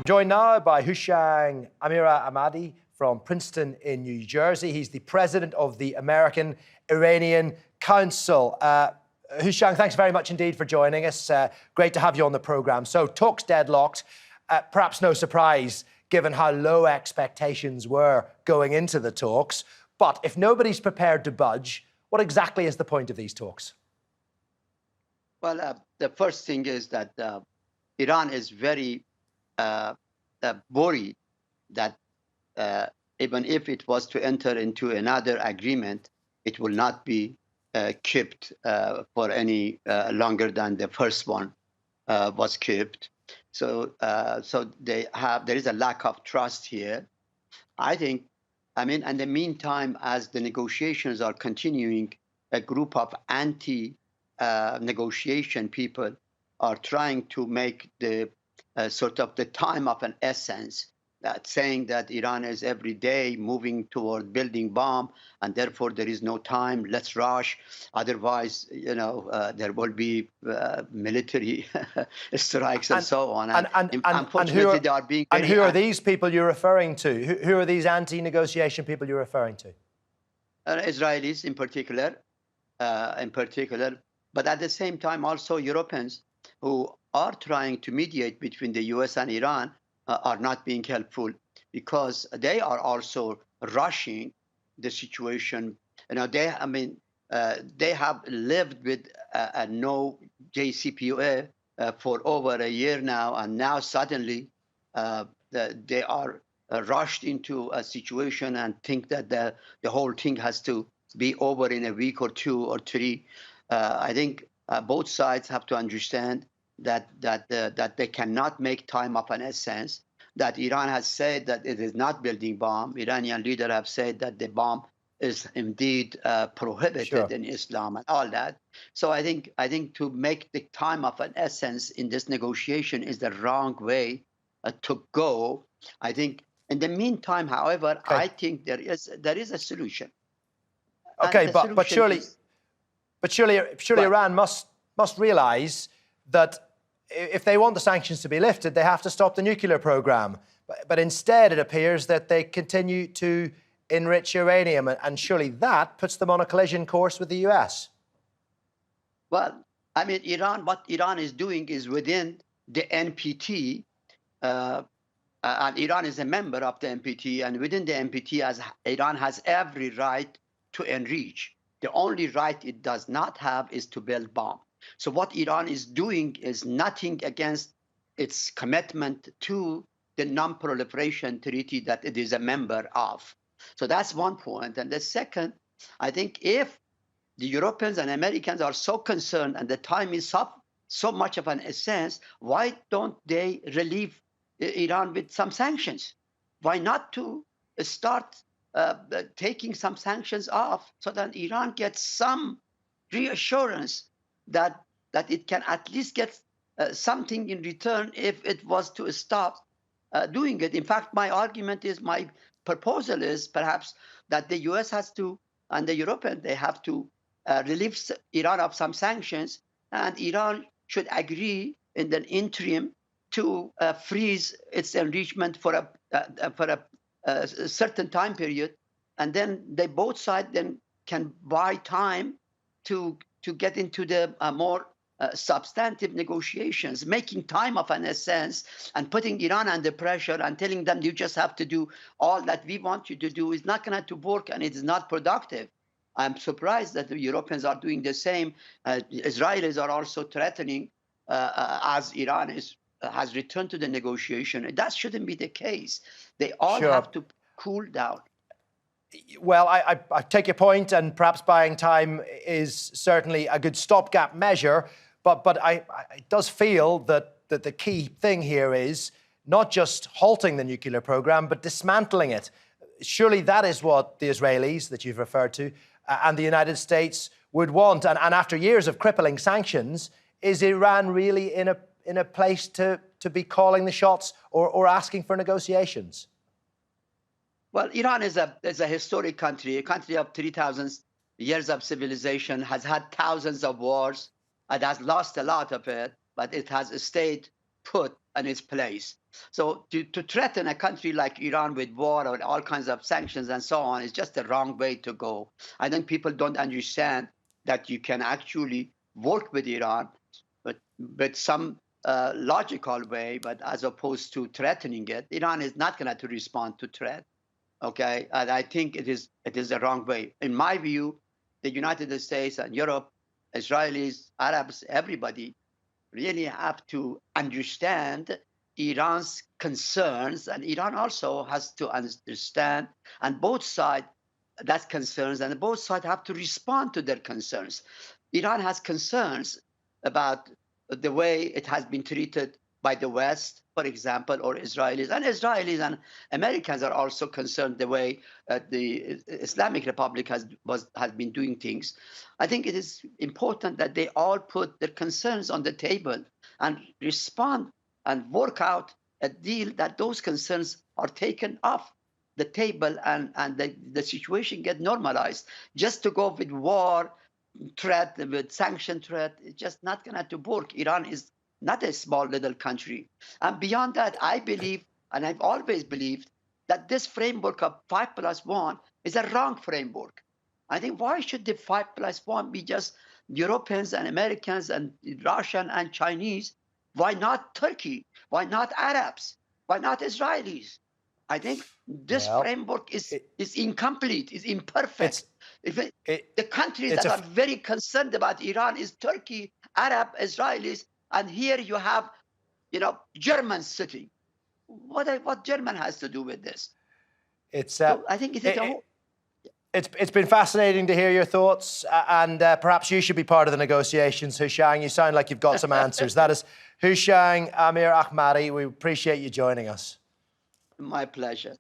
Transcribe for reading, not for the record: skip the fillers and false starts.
joined now by Hooshang Amirahmadi from Princeton in New Jersey. He's the president of the American Iranian Council. Hooshang, thanks very much indeed for joining us. Great to have you on the programme. So, talks deadlocked. Perhaps no surprise, given how low expectations were going into the talks. But if nobody's prepared to budge, what exactly is the point of these talks? Well, the first thing is that Iran is very worried that even if it was to enter into another agreement, it will not be kept for any longer than the first one was kept. So, there is a lack of trust here. In the meantime, as the negotiations are continuing, a group of anti-negotiation people are trying to make the sort of the time of an essence, saying that Iran is every day moving toward building bomb, and therefore there is no time. Let's rush, otherwise, there will be military strikes and so on. Unfortunately, they are being. And who are these people you're referring to? Who are these anti-negotiation people you're referring to? Israelis in particular, but at the same time also Europeans who are trying to mediate between the U.S. and Iran are not being helpful because they are also rushing the situation. They have lived with a no JCPOA for over a year now, and now suddenly they are rushed into a situation and think that the whole thing has to be over in a week or two or three. I think both sides have to understand that they cannot make time of an essence, that Iran has said that it is not building bomb. Iranian leaders have said that the bomb is indeed prohibited in Islam and all that. So I think to make the time of an essence in this negotiation is the wrong way to go. I think in the meantime, however, I think there is a solution. Okay, but surely Iran must realise that if they want the sanctions to be lifted, they have to stop the nuclear program. But instead, it appears that they continue to enrich uranium, and surely that puts them on a collision course with the US. Well, what Iran is doing is within the NPT, and Iran is a member of the NPT, and within the NPT, Iran has every right to enrich. The only right it does not have is to build bomb. So what Iran is doing is nothing against its commitment to the non-proliferation treaty that it is a member of. So that's one point. And the second, I think if the Europeans and Americans are so concerned and the time is up so much of an essence, why don't they relieve Iran with some sanctions? Why not to start taking some sanctions off so that Iran gets some reassurance that it can at least get something in return if it was to stop doing it. In fact, my proposal is perhaps that the US has to, and the Europeans, they have to relieve Iran of some sanctions, and Iran should agree in the interim to freeze its enrichment for a certain time period, and then both sides then can buy time to get into the more substantive negotiations, making time of an essence and putting Iran under pressure and telling them you just have to do all that we want you to do is not going to work, and it is not productive. I'm surprised that the Europeans are doing the same. Israelis are also threatening as Iran has returned to the negotiation. That shouldn't be the case. They all have to cool down. Well, I take your point, and perhaps buying time is certainly a good stopgap measure, but it does feel that the key thing here is not just halting the nuclear program, but dismantling it. Surely that is what the Israelis that you've referred to and the United States would want. And after years of crippling sanctions, is Iran really in a place to be calling the shots or asking for negotiations? Well, Iran is a historic country, a country of 3,000 years of civilization, has had thousands of wars, it has lost a lot of it, but it has stayed put in its place. So to threaten a country like Iran with war or all kinds of sanctions and so on is just the wrong way to go. I think people don't understand that you can actually work with Iran, but some logical way, but as opposed to threatening it. Iran is not going to respond to threat. Okay, and I think it is the wrong way. In my view, the United States and Europe, Israelis, Arabs, everybody really have to understand Iran's concerns, and Iran also has to understand, and both sides that's concerns, and both sides have to respond to their concerns. Iran has concerns about the way it has been treated by the West, for example, or Israelis. And Israelis and Americans are also concerned the way the Islamic Republic has been doing things. I think it is important that they all put their concerns on the table and respond and work out a deal that those concerns are taken off the table and the situation get normalized. Just to go with war threat, with sanction threat, it's just not going to work. Iran is not a small little country. And beyond that, I believe, and I've always believed, that this framework of 5+1 is a wrong framework. I think why should the 5+1 be just Europeans and Americans and Russian and Chinese? Why not Turkey? Why not Arabs? Why not Israelis? I think this framework is incomplete, is imperfect. The countries that are very concerned about Iran is Turkey, Arab, Israelis, and here you have, Germans sitting. What German has to do with this? So I think it's been fascinating to hear your thoughts, and perhaps you should be part of the negotiations, Hooshang. You sound like you've got some answers. That is Hooshang Amirahmadi. We appreciate you joining us. My pleasure.